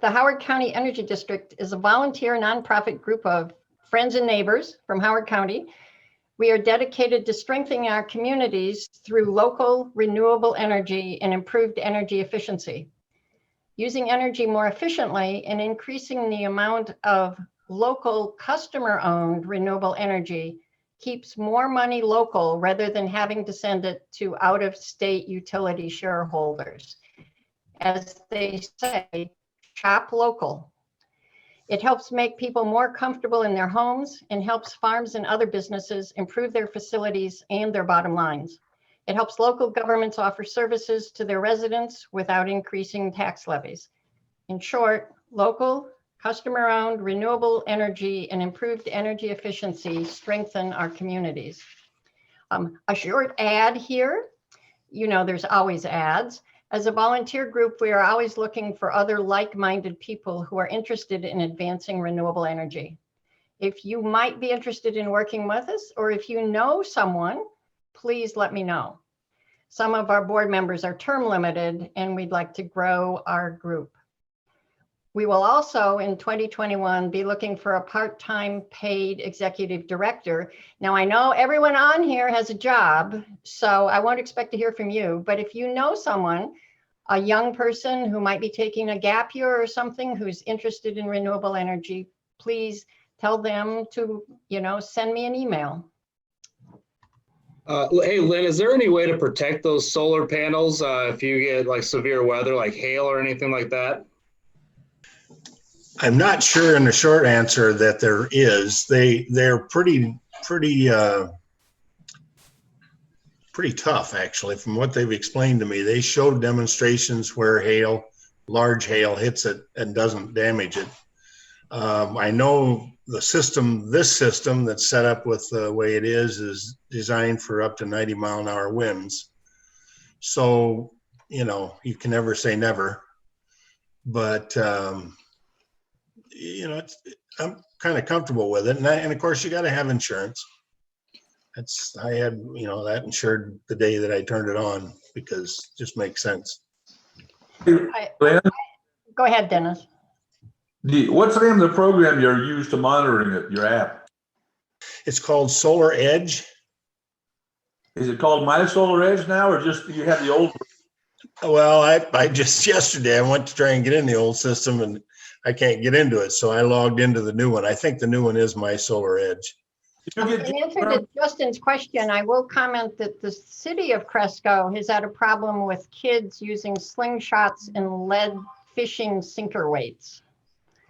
the Howard County Energy District is a volunteer nonprofit group of friends and neighbors from Howard County. We are dedicated to strengthening our communities through local renewable energy and improved energy efficiency. Using energy more efficiently and increasing the amount of local customer-owned renewable energy keeps more money local rather than having to send it to out-of-state utility shareholders. As they say, shop local. It helps make people more comfortable in their homes and helps farms and other businesses improve their facilities and their bottom lines. It helps local governments offer services to their residents without increasing tax levies. In short, local, customer-owned renewable energy and improved energy efficiency strengthen our communities. A short ad here. You know, there's always ads. As a volunteer group, we are always looking for other like-minded people who are interested in advancing renewable energy. If you might be interested in working with us, or if you know someone, please let me know. Some of our board members are term limited, and we'd like to grow our group. We will also, in 2021, be looking for a part-time paid executive director. Now, I know everyone on here has a job, so I won't expect to hear from you, but if you know someone, a young person who might be taking a gap year or something who's interested in renewable energy, please tell them to, send me an email. Hey, Lynn, is there any way to protect those solar panels if you get like severe weather, like hail or anything like that? I'm not sure in the short answer that there is. They're pretty tough, actually, from what they've explained to me. They showed demonstrations where large hail hits it and doesn't damage it. I know this system that's set up with the way it is designed for up to 90-mile-an-hour winds. So, you can never say never, but, I'm kind of comfortable with it. And of course, you got to have insurance. I had, that insured the day that I turned it on because it just makes sense. Go ahead, Dennis. What's the name of the program you're used to monitoring it, your app? It's called Solar Edge. Is it called My Solar Edge now, or just you have the old? Well, I just yesterday I went to try and get in the old system and I can't get into it. So I logged into the new one. I think the new one is My Solar Edge. In answer to Justin's question, I will comment that the city of Cresco has had a problem with kids using slingshots and lead fishing sinker weights.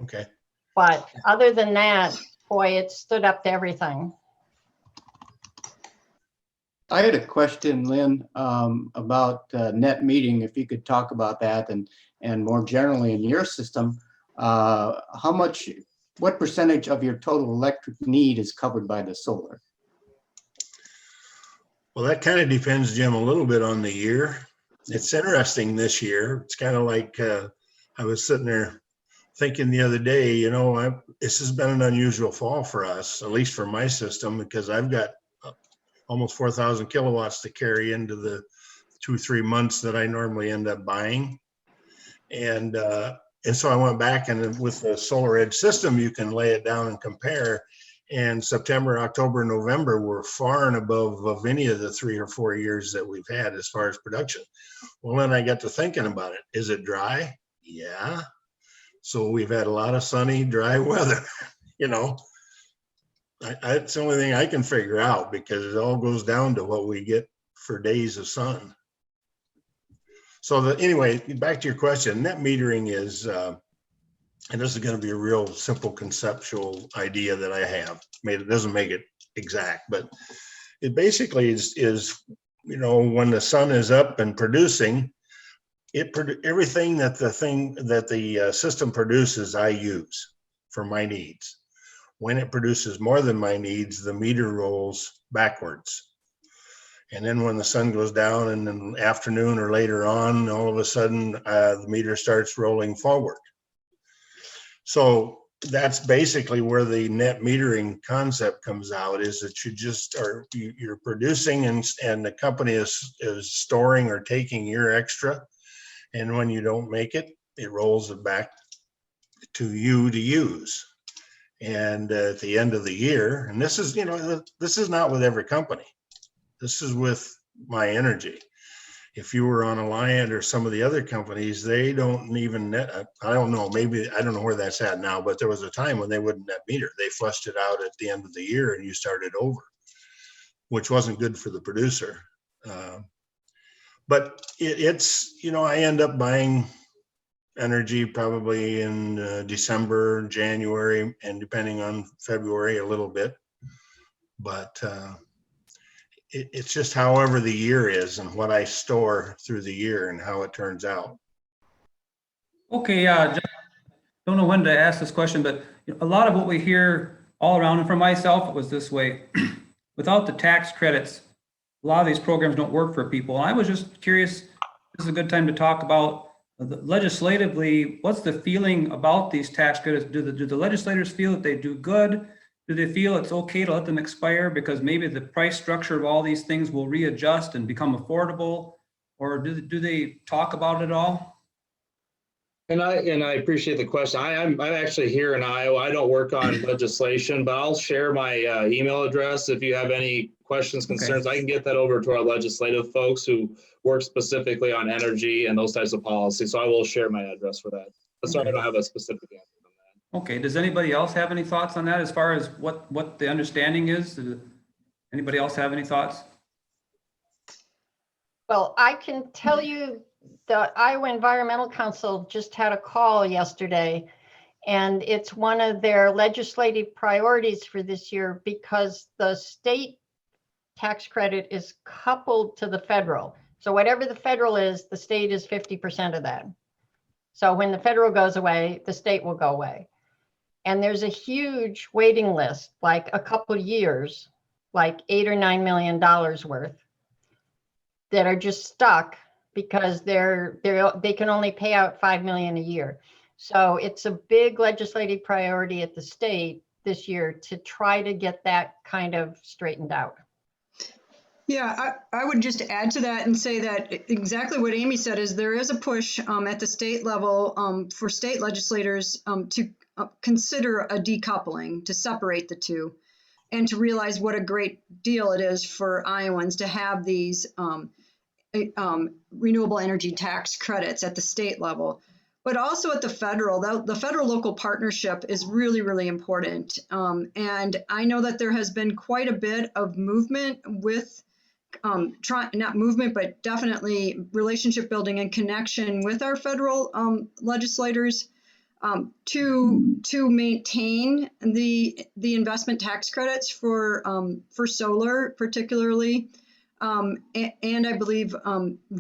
Okay. But other than that, boy, it stood up to everything. I had a question, Lynn, about net metering, if you could talk about that, and more generally in your system, what percentage of your total electric need is covered by the solar? Well, that kind of depends, Jim, a little bit on the year. It's interesting this year. It's kind of like I was sitting there thinking the other day, this has been an unusual fall for us, at least for my system, because I've got almost 4,000 kilowatts to carry into the 2-3 months that I normally end up buying. And so I went back, and with the Solar Edge system, you can lay it down and compare. And September, October, November were far and above of any of the 3 or 4 years that we've had as far as production. Well, then I got to thinking about it. Is it dry? Yeah. So we've had a lot of sunny, dry weather. It's the only thing I can figure out, because it all goes down to what we get for days of sun. So anyway, back to your question, net metering is, and this is going to be a real simple conceptual idea that I have. It doesn't make it exact, but it basically is when the sun is up and producing, everything that the system produces, I use for my needs. When it produces more than my needs, the meter rolls backwards. And then when the sun goes down in the afternoon or later on, all of a sudden the meter starts rolling forward. So that's basically where the net metering concept comes out, is that you're producing and the company is storing or taking your extra. And when you don't make it, it rolls it back to you to use. And at the end of the year, and this is, this is not with every company. This is with My Energy. If you were on Alliant or some of the other companies, they don't even net, I don't know, maybe, I don't know where that's at now, but there was a time when they wouldn't net meter. They flushed it out at the end of the year and you started over, which wasn't good for the producer. But it's, I end up buying energy probably in December, January, and depending on February a little bit. But it's just however the year is and what I store through the year and how it turns out. Okay, don't know when to ask this question, but a lot of what we hear all around, and for myself, it was this way. Without the tax credits, a lot of these programs don't work for people. And I was just curious, this is a good time to talk about legislatively, what's the feeling about these tax credits? Do the legislators feel that they do good? Do they feel it's okay to let them expire because maybe the price structure of all these things will readjust and become affordable? Or do they talk about it at all? And I appreciate the question. I'm actually here in Iowa. I don't work on legislation, but I'll share my email address if you have any questions, concerns. Okay. I can get that over to our legislative folks who work specifically on energy and those types of policies. So I will share my address for that. But sorry, I don't have a specific answer on that. Okay. Does anybody else have any thoughts on that as far as what the understanding is? Anybody else have any thoughts? Well, I can tell you the Iowa Environmental Council just had a call yesterday, and it's one of their legislative priorities for this year because the state tax credit is coupled to the federal. So whatever the federal is, the state is 50% of that. So when the federal goes away, the state will go away. And there's a huge waiting list, like a couple years, like $8 or $9 million worth, that are just stuck because they can only pay out $5 million a year. So it's a big legislative priority at the state this year to try to get that kind of straightened out. Yeah, I would just add to that and say that exactly what Amy said is there is a push at the state level for state legislators to consider a decoupling, to separate the two, and to realize what a great deal it is for Iowans to have these renewable energy tax credits at the state level, but also at the federal. The federal local partnership is really, really important. And I know that there has been quite a bit of movement with not movement, but definitely relationship building and connection with our federal legislators to maintain the investment tax credits for solar particularly. And I believe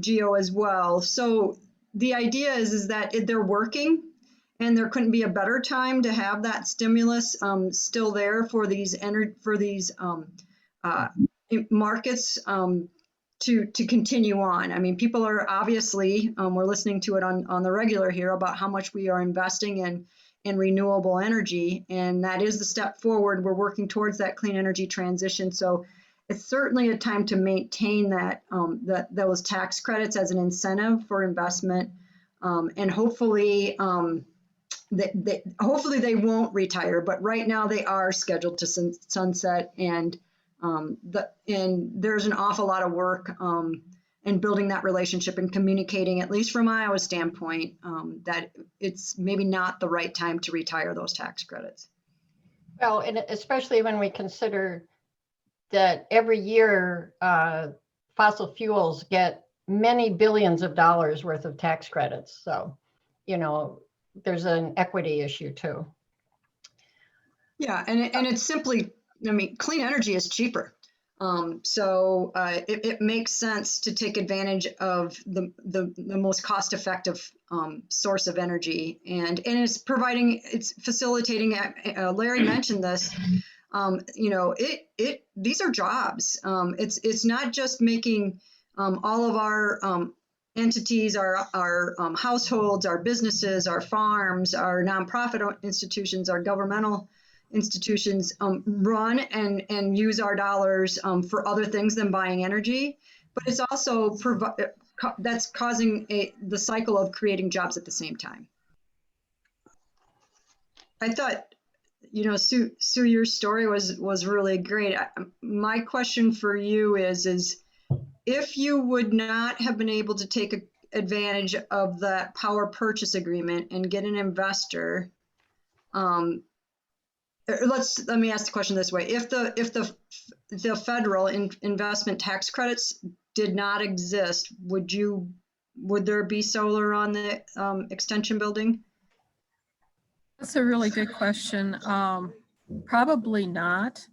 geo as well. So the idea is that they're working, and there couldn't be a better time to have that stimulus still there for these markets to continue on. I mean, people are obviously we're listening to it on the regular here about how much we are investing in renewable energy, and that is the step forward. We're working towards that clean energy transition. So it's certainly a time to maintain those tax credits as an incentive for investment, and hopefully they won't retire. But right now they are scheduled to sunset, and there's an awful lot of work in building that relationship and communicating, at least from Iowa's standpoint, that it's maybe not the right time to retire those tax credits. Well, and especially when we consider that every year fossil fuels get many billions of dollars worth of tax credits. So, there's an equity issue too. Yeah, and it's simply, I mean, clean energy is cheaper. So it makes sense to take advantage of the most cost-effective source of energy, and it's facilitating. Larry mentioned this. These are jobs. It's not just making all of our entities, our households, our businesses, our farms, our nonprofit institutions, our governmental institutions run and use our dollars for other things than buying energy, but it's also that's causing the cycle of creating jobs at the same time. I thought, Sue, your story was really great. My question for you is if you would not have been able to take advantage of that power purchase agreement and get an investor, let me ask the question this way: if the federal investment tax credits did not exist, would there be solar on the extension building? That's a really good question. Probably not.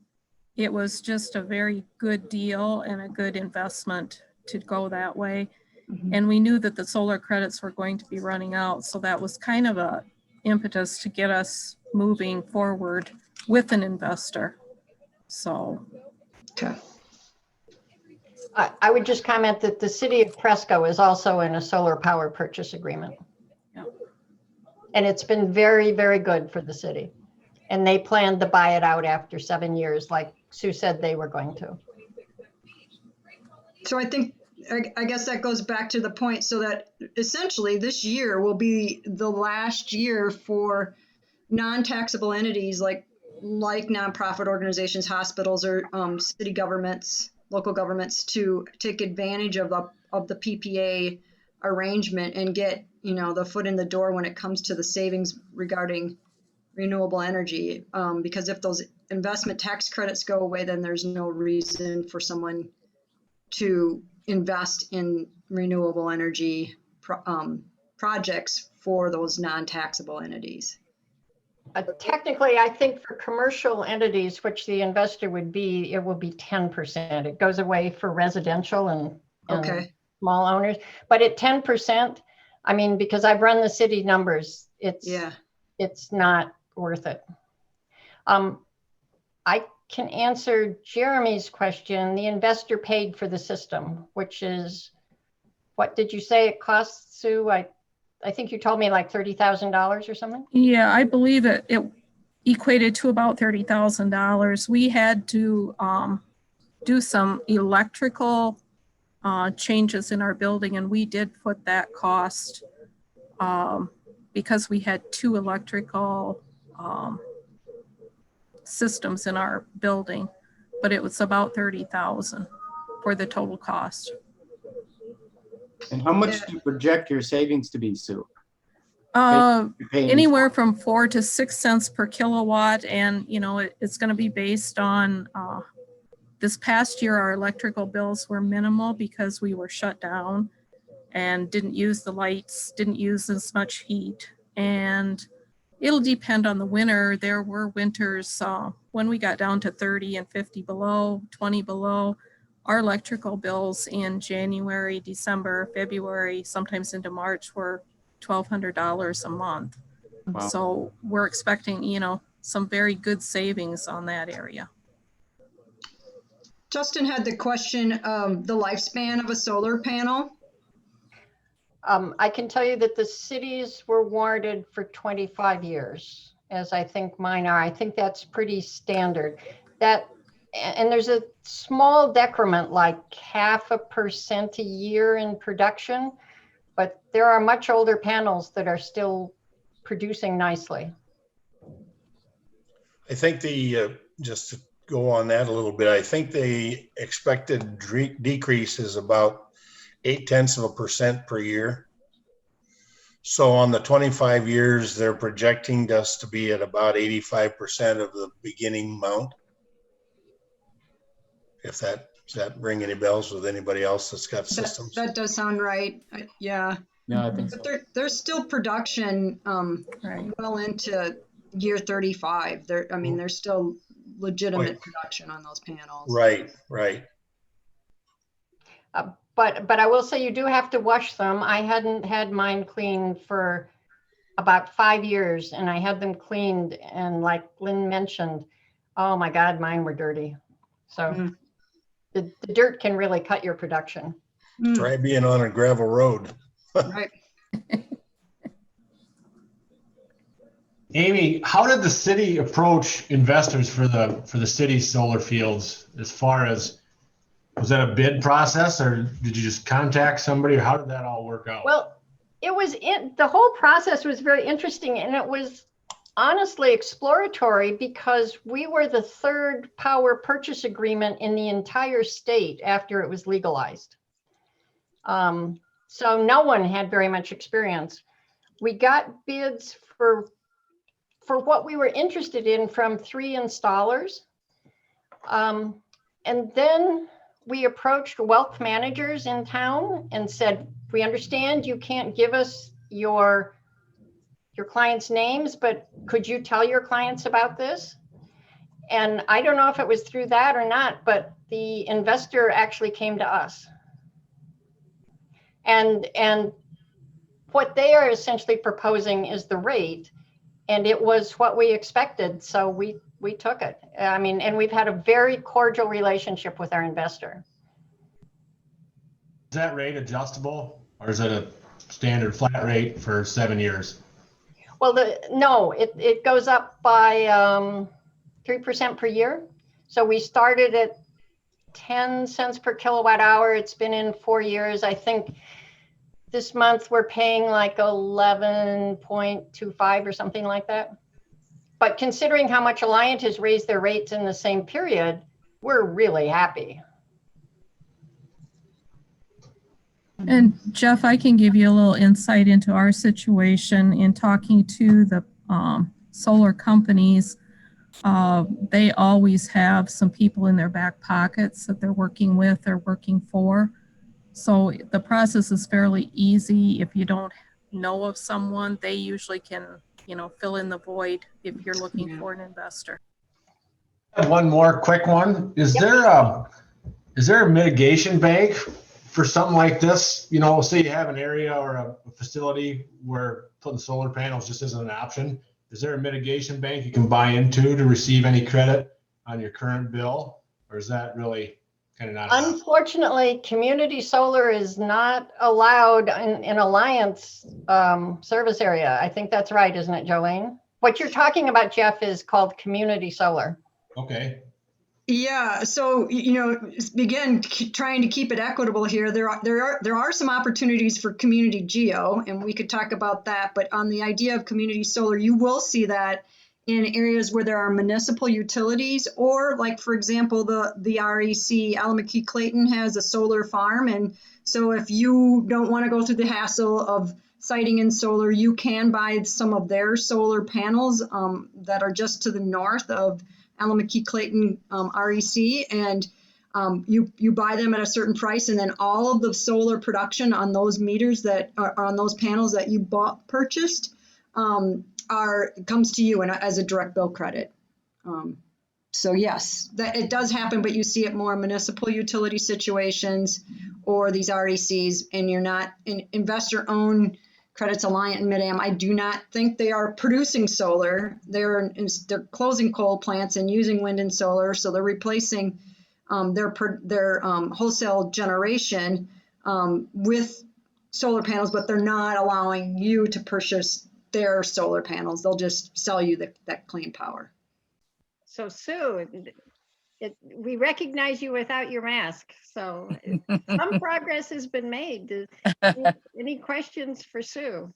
It was just a very good deal and a good investment to go that way. Mhm. And we knew that the solar credits were going to be running out. So that was kind of a impetus to get us moving forward with an investor. So. Okay. I would just comment that the city of Presco is also in a solar power purchase agreement. Yeah. And it's been very, very good for the city. And they plan to buy it out after 7 years, like Sue said they were going to. So I think, I guess that goes back to the point, so that essentially this year will be the last year for non-taxable entities like nonprofit organizations, hospitals, or city governments, local governments to take advantage of the PPA arrangement and get, the foot in the door when it comes to the savings regarding renewable energy. Because if those investment tax credits go away, then there's no reason for someone to invest in renewable energy projects for those non-taxable entities. Technically, I think for commercial entities, which the investor would be, it will be 10%. It goes away for residential and Okay. small owners. But at 10%, I mean, because I've run the city numbers, it's not worth it. I can answer Jeremy's question. The investor paid for the system, which is, what did you say it costs, Sue? I think you told me like $30,000 or something. Yeah, I believe it equated to about $30,000. We had to do some electrical changes in our building, and we did put that cost because we had 2 electrical systems in our building, but it was about $30,000 for the total cost. And how much do you project your savings to be, Sue? Anywhere from 4 to 6 cents per kilowatt, and it's going to be based on this past year our electrical bills were minimal because we were shut down and didn't use the lights, didn't use as much heat, and it'll depend on the winter. There were winters when we got down to 30 and 50 below, 20 below. Our electrical bills in January, December, February, sometimes into March were $1,200 a month. Wow. So we're expecting, some very good savings on that area. Justin had the question, the lifespan of a solar panel. I can tell you that the cities were warranted for 25 years, as I think mine are. I think that's pretty standard. And there's a small decrement, like 0.5% a year in production, but there are much older panels that are still producing nicely. I think just to go on that a little bit, I think the expected decrease is about 0.8% per year. So on the 25 years, they're projecting us to be at about 85% of the beginning amount. If does that ring any bells with anybody else that's got systems? That does sound right. Yeah. No, I think so. But there's still production Right. well into year 35. There's still legitimate production on those panels. Right. But I will say you do have to wash them. I hadn't had mine cleaned for about 5 years, and I had them cleaned, and like Lynn mentioned, oh my God, mine were dirty. So the dirt can really cut your production. Try being on a gravel road. Right. Amy, how did the city approach investors for the city's solar fields? As far as, was that a bid process, or did you just contact somebody, or how did that all work out? Well, the whole process was very interesting, and it was honestly exploratory because we were the third power purchase agreement in the entire state after it was legalized. So no one had very much experience. We got bids for what we were interested in from 3 installers. And then we approached wealth managers in town and said, we understand you can't give us your clients' names, but could you tell your clients about this? And I don't know if it was through that or not, but the investor actually came to us. And what they are essentially proposing is the rate, and it was what we expected, so we took it. I mean, and we've had a very cordial relationship with our investor. Is that rate adjustable, or is it a standard flat rate for 7 years? Well, no, it goes up by 3% per year. So we started at 10 cents per kilowatt hour. It's been in 4 years. I think this month we're paying like 11.25 or something like that. But considering how much Alliant has raised their rates in the same period, we're really happy. And Jeff, I can give you a little insight into our situation in talking to the solar companies. They always have some people in their back pockets that they're working with or working for. So the process is fairly easy. If you don't know of someone, they usually can, fill in the void if you're looking for an investor. One more quick one. Is there a mitigation bank for something like this? Say you have an area or a facility where putting solar panels just isn't an option. Is there a mitigation bank you can buy into to receive any credit on your current bill? Or is that really kind of not? Unfortunately, community solar is not allowed in Alliance service area. I think that's right, isn't it, Jolene? What you're talking about, Jeff, is called community solar. Okay. Yeah, so again, trying to keep it equitable here. There are some opportunities for community geo, and we could talk about that. But on the idea of community solar, you will see that in areas where there are municipal utilities, or like, for example, the REC Alameda-Clayton has a solar farm, and so if you don't want to go through the hassle of siting in solar, you can buy some of their solar panels that are just to the north of Alameda-Clayton REC, and you buy them at a certain price, and then all of the solar production on those meters that are on those panels that you purchased comes to you as a direct bill credit. So yes, that it does happen, but you see it more in municipal utility situations or these RECs, and you're not in investor-owned credits. Alliant and Mid-Am, I do not think they are producing solar. They're closing coal plants and using wind and solar, so they're replacing their wholesale generation with solar panels, but they're not allowing you to purchase their solar panels. They'll just sell you that clean power. So Sue, we recognize you without your mask, so some progress has been made. Any questions for Sue?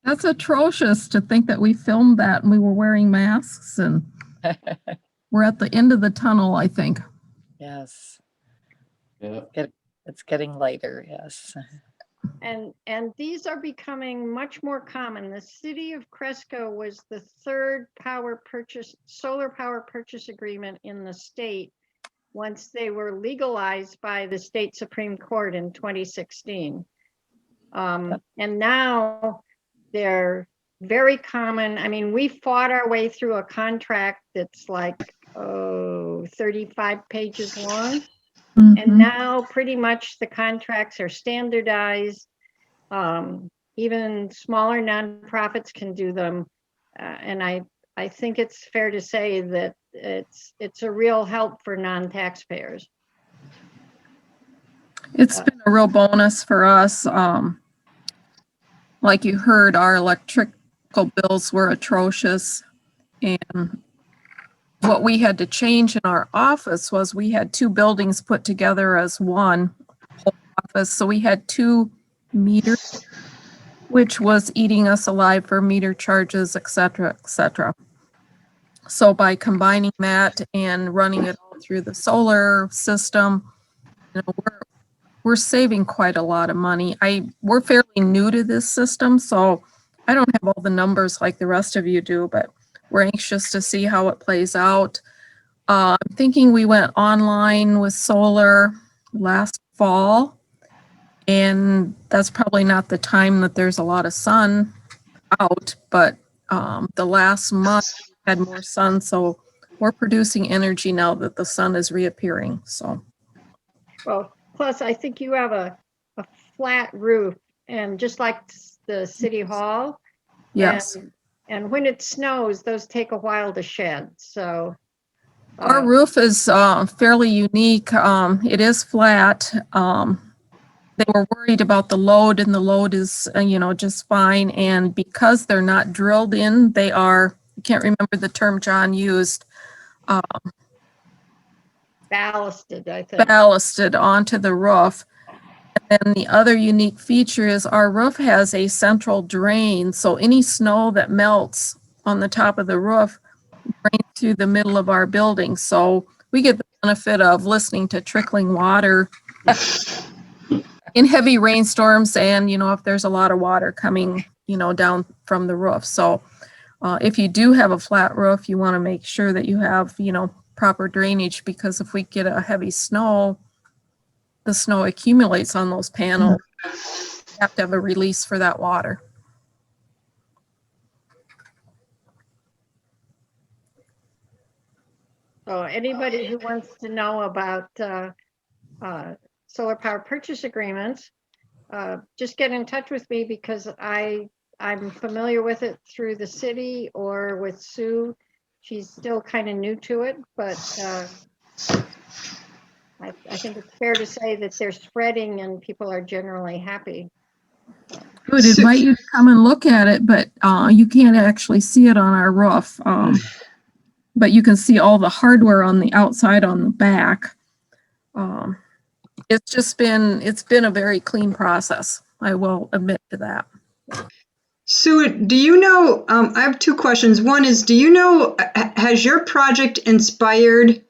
That's atrocious to think that we filmed that and we were wearing masks, and we're at the end of the tunnel, I think. Yes. Yeah. It's getting lighter, yes. And these are becoming much more common. The city of Cresco was the third solar power purchase agreement in the state once they were legalized by the state Supreme Court in 2016. And now they're very common. I mean, we fought our way through a contract that's like 35 pages long. And now pretty much the contracts are standardized. Even smaller nonprofits can do them. And I think it's fair to say that it's a real help for non-taxpayers. It's been a real bonus for us. Like you heard, our electrical bills were atrocious. And what we had to change in our office was we had 2 buildings put together as one office. So we had 2 meters which was eating us alive for meter charges, et cetera, et cetera. So by combining that and running it all through the solar system, you know, we're saving quite a lot of money. We're fairly new to this system, so I don't have all the numbers like the rest of you do, but we're anxious to see how it plays out. I'm thinking we went online with solar last fall, and that's probably not the time that there's a lot of sun out, but the last month we had more sun, so we're producing energy now that the sun is reappearing. So, Well, plus I think you have a flat roof, and just like the city hall. yes. And when it snows, those take a while to shed. So Our roof is fairly unique. It is flat. They were worried about the load, and the load is, you know, just fine. And because they're not drilled in, they are, I can't remember the term John used, ballasted, I think. ballasted onto the roof. And then the other unique feature is our roof has a central drain. So any snow that melts on the top of the roof drains through the middle of our building. So we get the benefit of listening to trickling water in heavy rainstorms, and, you know, if there's a lot of water coming, you know, down from the roof. So if you do have a flat roof, you want to make sure that you have, you know, proper drainage, because if we get a heavy snow, the snow accumulates on those panels. You have to have a release for that water. So anybody who wants to know about solar power purchase agreements, just get in touch with me, because I'm familiar with it through the city or with Sue. She's still kind of new to it, but I think it's fair to say that they're spreading and people are generally happy. I would invite you to come and look at it, but you can't actually see it on our roof. But you can see all the hardware on the outside on the back. It's been a very clean process. I will admit to that. Sue, do you know, I have two questions. One is, do you know, has your project inspired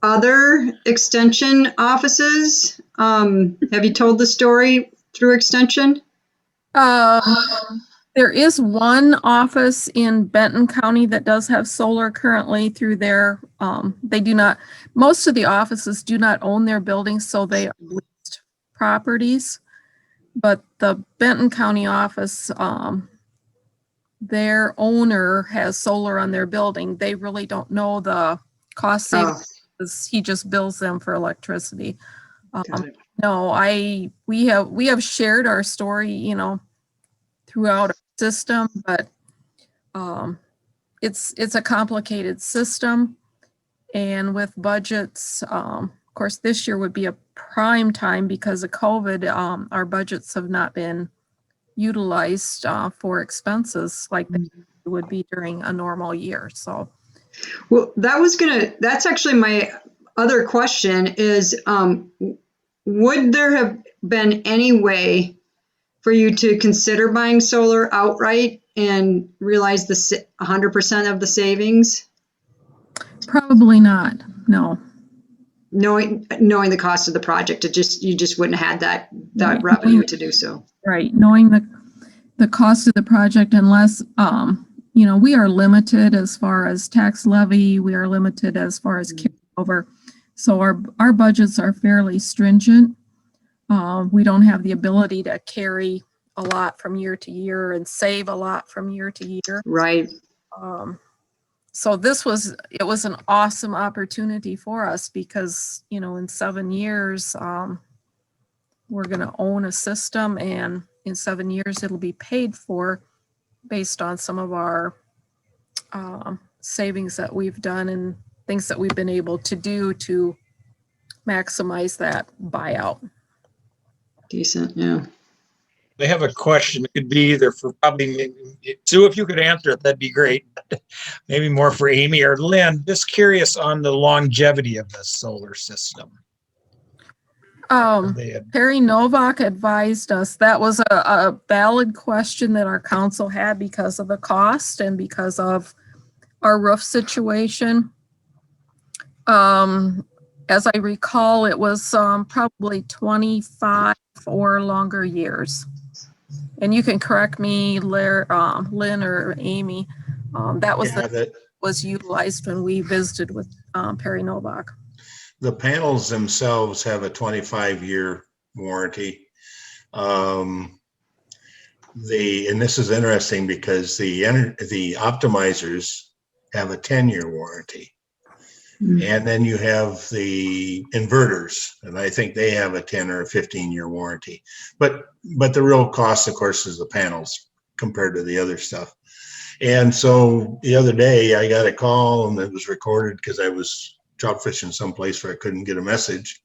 other extension offices? Have you told the story through extension? There is one office in Benton County that does have solar currently through their, they do not, most of the offices do not own their buildings, so they are leased properties. But the Benton County office, their owner has solar on their building. They really don't know the cost savings, because he just bills them for electricity. No, we have shared our story, you know, throughout our system, but it's a complicated system, and with budgets, of course, this year would be a prime time because of COVID. Our budgets have not been utilized for expenses like they would be during a normal year. So, well, that's actually my other question is, would there have been any way for you to consider buying solar outright and realize the 100% of the savings? probably not, no. Knowing the cost of the project, you just wouldn't have had that revenue to do so. Right, knowing the cost of the project, unless, you know, we are limited as far as tax levy, we are limited as far as carryover. So our budgets are fairly stringent. We don't have the ability to carry a lot from year to year and save a lot from year to year. Right. So it was an awesome opportunity for us because, you know, in 7 years, we're going to own a system, and in 7 years it'll be paid for based on some of our savings that we've done and things that we've been able to do to maximize that buyout. Decent, yeah. I have a question. It could be either for probably Sue, if you could answer it, that'd be great. Maybe more for Amy or Lynn. Just curious on the longevity of the solar system. They had- Perry Novak advised us that was a valid question that our council had because of the cost and because of our roof situation. As I recall, it was probably 25 or longer years. And you can correct me, Lynn or Amy. That was Yeah, was utilized when we visited with Perry Novak. the panels themselves have a 25-year warranty. And this is interesting because the optimizers have a 10-year warranty. And then you have the inverters, and I think they have a 10 or a 15-year warranty. But the real cost, of course, is the panels compared to the other stuff. And so the other day I got a call, and it was recorded because I was trout fishing someplace where I couldn't get a message.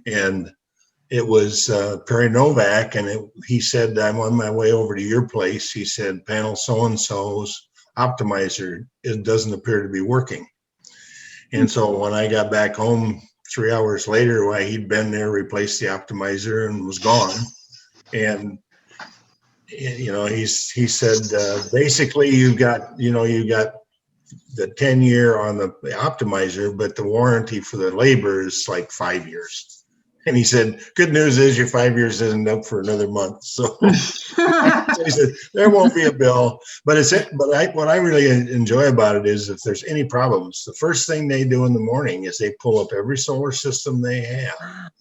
And it was Perry Novak, and he said, I'm on my way over to your place. He said, panel so-and-so's optimizer, it doesn't appear to be working. And so when I got back home 3 hours later, why he'd been there, replaced the optimizer, and was gone. And you know, he said basically you got the 10-year on the optimizer, but the warranty for the labor is like 5 years. And he said, good news is your 5 years isn't up for another month. So, so he said, there won't be a bill. But what I really enjoy about it is if there's any problems, the first thing they do in the morning is they pull up every solar system they have.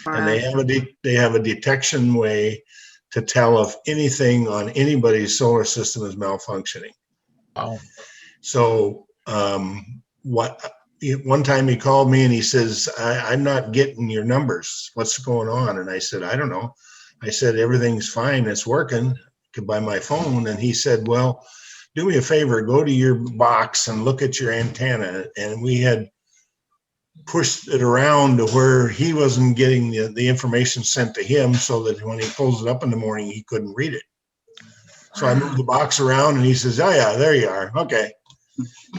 And they have a detection way to tell if anything on anybody's solar system is malfunctioning. Wow. So one time he called me and he says, I'm not getting your numbers. What's going on? And I said, I don't know. I said, everything's fine. It's working by my phone. And he said, well, do me a favor, go to your box and look at your antenna. And we had pushed it around to where he wasn't getting the information sent to him, so that when he pulls it up in the morning, he couldn't read it. So I moved the box around and he says, oh yeah, there you are. Okay.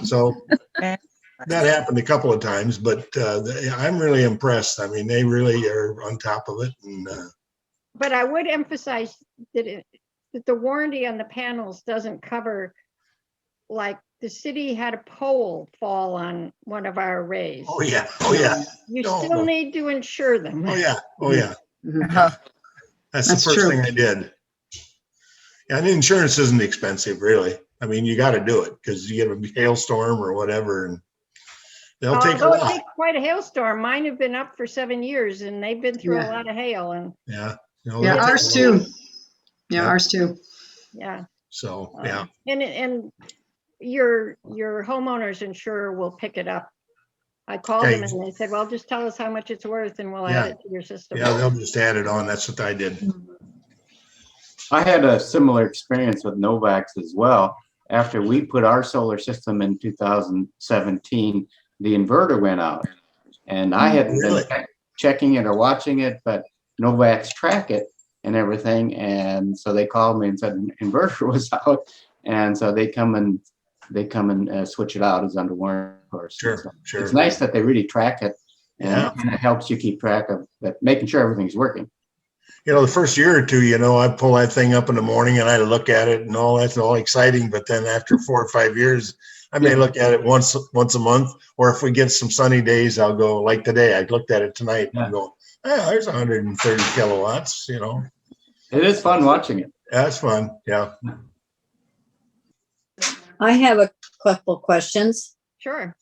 So that happened a couple of times, but I'm really impressed. I mean, they really are on top of it. And but I would emphasize that the warranty on the panels doesn't cover, like the city had a pole fall on one of our arrays. oh yeah, oh yeah. You still need to insure them. Oh yeah, oh yeah. That's the first true. thing I did. Yeah, and insurance isn't expensive, really. I mean, you got to do it because you get a hailstorm or whatever, and they'll take a Although lot. it takes quite a hailstorm. Mine have been up for 7 years, and they've been through a lot of hail. And Yeah. Yeah, ours too. Yeah, ours too. yeah. So yeah. And your homeowner's insurer will pick it up. I called them and they said, well, just tell us how much it's worth and we'll add it to your system. Yeah, they'll just add it on. That's what I did. I had a similar experience with Novaks as well. After we put our solar system in 2017, the inverter went out, and I hadn't been checking it or watching it, but Novaks track it and everything. And so they called me and said an inverter was out, and so they come and switch it out as under warranty, of course. Sure, So sure. it's nice that they really track it, and it helps you keep track of that, making sure everything's working. You know, the first year or two, I pull that thing up in the morning and I look at it and all that's all exciting. But then after 4 or 5 years, I may look at it once a month, or if we get some sunny days, I'll go like today. I looked at it tonight and go, there's 130 kilowatts, It is fun watching it. That's fun. Yeah. I have a couple questions. Sure.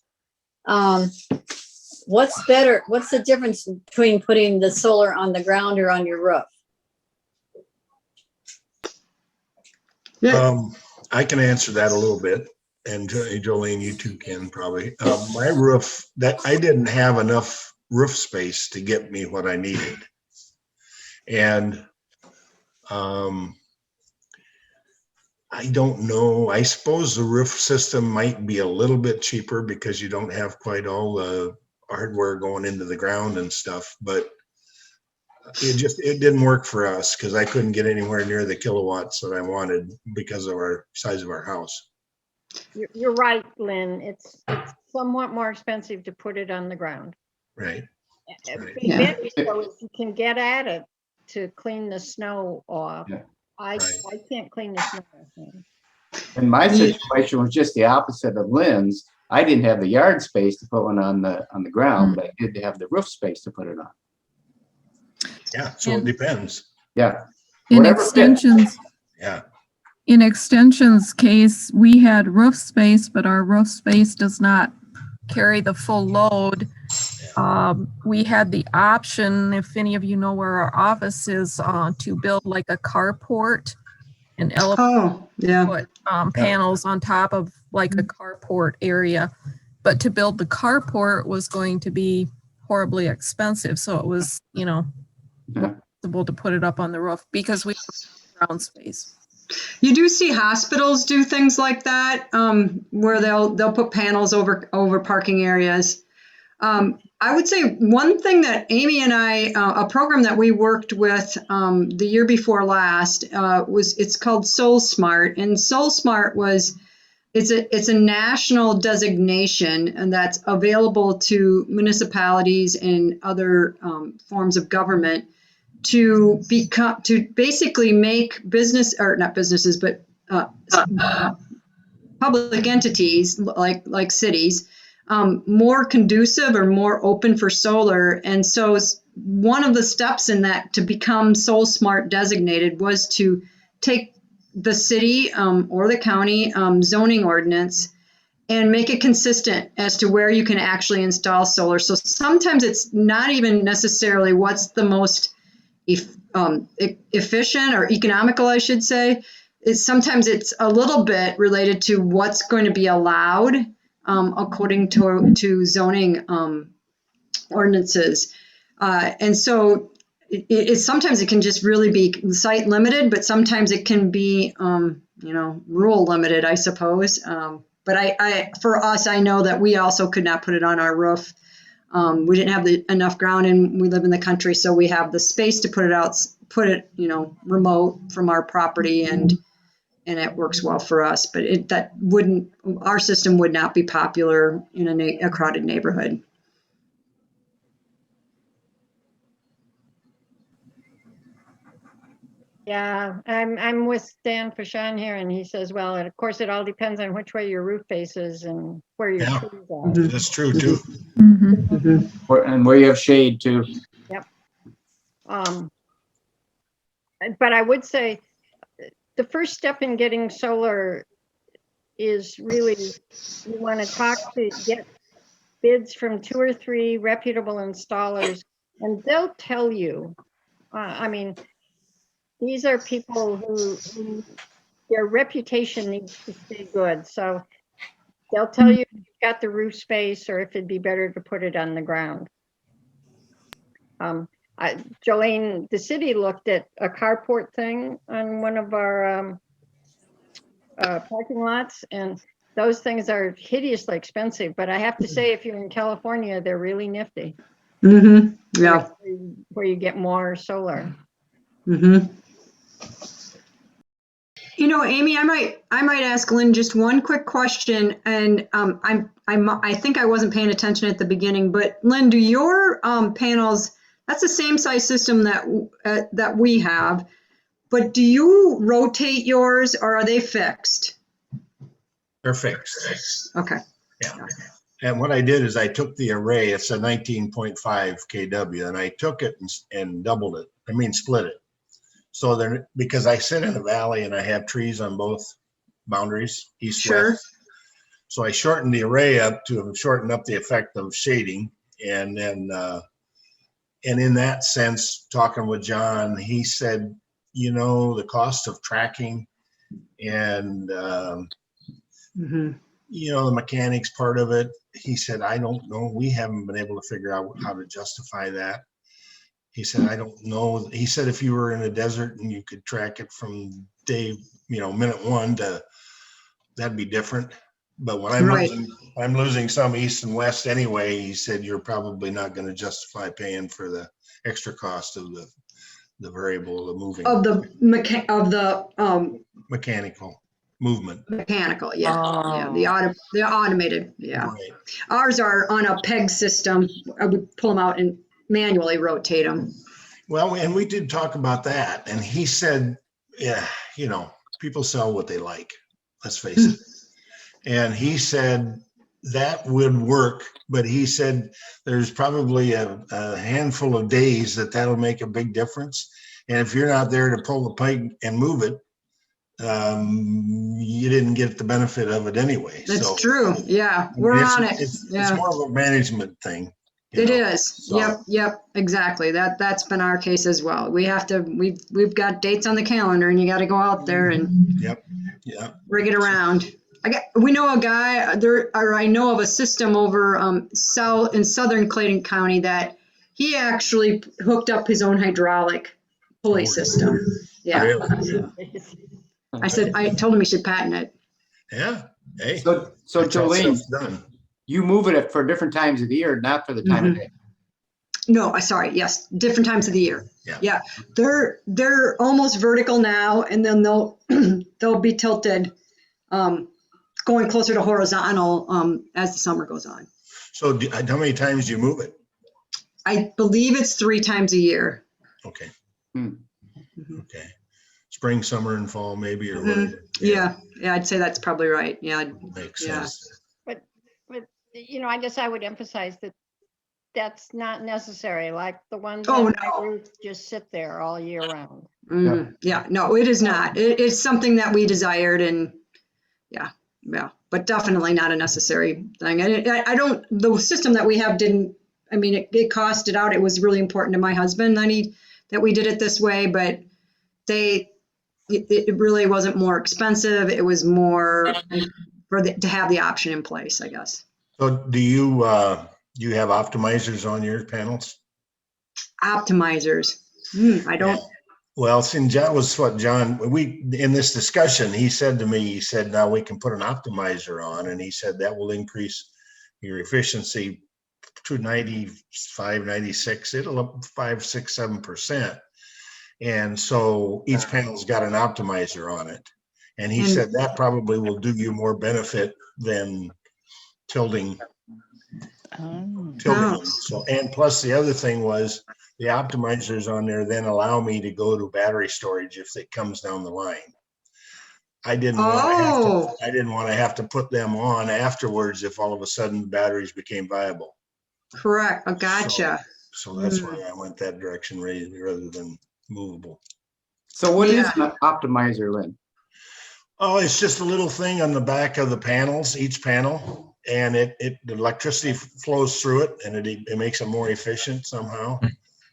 What's better? What's the difference between putting the solar on the ground or on your roof? I can answer that a little bit, and Jolene, you too can probably. My roof, I didn't have enough roof space to get me what I needed, and I don't know. I suppose the roof system might be a little bit cheaper because you don't have quite all the hardware going into the ground and stuff, but it didn't work for us because I couldn't get anywhere near the kilowatts that I wanted because of our size of our house. You're right, Lynn. It's somewhat more expensive to put it on the ground. Right. Big Yeah. Benny, so if you can get at it to clean the snow off. Yeah. I Right. I can't clean the snow off. And my situation was just the opposite of Lynn's. I didn't have the yard space to put one on the ground, but I did have the roof space to put it on. Yeah, so it depends. Yeah. In Whatever fits. extensions, Yeah. in extensions case, we had roof space, but our roof space does not carry the full load. We had the option, if any of you know where our office is, to build like a carport and Oh, yeah. put panels on top of like a carport area. But to build the carport was going to be horribly expensive. So it was, Yeah. possible to put it up on the roof because we have ground space. You do see hospitals do things like that, where they'll put panels over parking areas. I would say one thing that Amy and I, a program that we worked with the year before last, it's called Soul Smart, and Soul Smart it's a national designation, and that's available to municipalities and other forms of government to basically make not businesses, but public entities like cities more conducive or more open for solar. And so one of the steps in that to become Soul Smart designated was to take the city or the county zoning ordinance and make it consistent as to where you can actually install solar. So sometimes it's not even necessarily what's the most efficient or economical, I should say. Sometimes it's a little bit related to what's going to be allowed according to zoning ordinances. And so sometimes it can just really be site limited, but sometimes it can be, rural limited, I suppose. But for us, I know that we also could not put it on our roof. We didn't have enough ground, and we live in the country, so we have the space to put it remote from our property, and it works well for us. But our system would not be popular in a crowded neighborhood. Yeah, I'm with Dan Fashan here, and he says, well, and of course, it all depends on which way your roof faces and where your trees are. That's true too. And where you have shade too. Yep. But I would say the first step in getting solar is really, you want to get bids from 2 or 3 reputable installers, and they'll tell you, these are people who their reputation needs to stay good. So they'll tell you if you've got the roof space or if it'd be better to put it on the ground. Jolene, the city looked at a carport thing on one of our parking lots, and those things are hideously expensive. But I have to say, if you're in California, they're really nifty. Mm-hmm. Yeah. Where you get more solar. Mm-hmm. Amy, I might ask Lynn just one quick question, and I think I wasn't paying attention at the beginning, but Lynn, do your panels? That's the same size system that we have, but do you rotate yours, or are they fixed? They're fixed. Okay. Yeah. And what I did is I took the array. It's a 19.5 kW, and I took it and doubled it. Split it. So then, because I sit in a valley and I have trees on both boundaries, east, west. So I shortened the array up to shorten up the effect of shading. And then, and in that sense, talking with John, he said, the cost of tracking and, the mechanics part of it, he said, I don't know. We haven't been able to figure out how to justify that. He said, I don't know. He said, if you were in a desert and you could track it from minute 1 to, that'd be different. But when I'm losing some east and west anyway, he said, you're probably not going to justify paying for the extra cost of the variable, the moving. Of the mechanical movement. Mechanical, yeah. The automated, yeah. Right. Ours are on a peg system. I would pull them out and manually rotate them. Well, and we did talk about that, and he said, yeah, people sell what they like, let's face it. And he said that would work, but he said there's probably a handful of days that'll make a big difference. And if you're not there to pull the peg and move it, you didn't get the benefit of it anyway. That's true. Yeah, we're on it. It's Yeah. more of a management thing. It is. So- Yep, exactly. That's been our case as well. We've got dates on the calendar, and you got to go out there and Yeah. rig it around. We know a guy there, or I know of a system over in southern Clayton County that he actually hooked up his own hydraulic pulley system. Yeah. Really? I told him he should patent it. Yeah. Hey. So that's how Jolene, stuff's done. you move it for different times of the year, not for the time of day. No, sorry. Yes, different times of the year. Yeah. They're almost vertical now, and then they'll they'll be tilted, going closer to horizontal as the summer goes on. So how many times do you move it? I believe it's 3 times a year. Okay. Mhm. Okay. Spring, summer, and fall, maybe, or whatever. Yeah, I'd say that's probably right. Yeah, Makes Yeah. sense. But, I guess I would emphasize that that's not necessary, like the ones Oh, on my no. roof just sit there all year round. Yeah, no, it is not. It's something that we desired, and yeah, but definitely not a necessary thing. And I don't. The system that we have didn't. I mean, it costed out. It was really important to my husband that we did it this way, but it really wasn't more expensive. It was more to have the option in place, I guess. So do you have optimizers on your panels? Optimizers. I don't. Well, since that was what John, in this discussion, he said to me, now we can put an optimizer on, and he said that will increase your efficiency to 95, 96, it'll up 5, 6, 7%. And so each panel's got an optimizer on it. And he said that probably will do you more benefit than tilting them. So, and plus the other thing was the optimizers on there then allow me to go to battery storage if it comes down the line. I didn't want to have to put them on afterwards if all of a sudden the batteries became viable. Correct. Oh, gotcha. So that's why I went that direction rather than movable. So what is an optimizer, Lynn? Oh, it's just a little thing on the back of the panels, each panel, and the electricity flows through it, and it makes it more efficient somehow.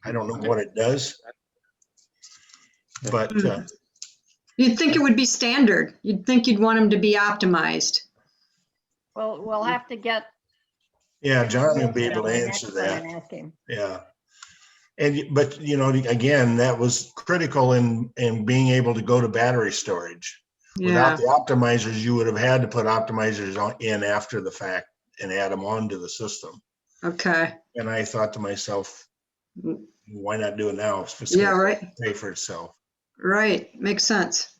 I don't know what it does, but You'd think it would be standard. You'd think you'd want them to be optimized. Well, we'll have to get. Yeah, John will be able to answer that. Yeah. But again, that was critical in being able to go to battery storage. Without the optimizers, you would have had to put optimizers in after the fact and add them onto the system. Okay. And I thought to myself, why not do it now? It's right. Pay for itself. Right. Makes sense.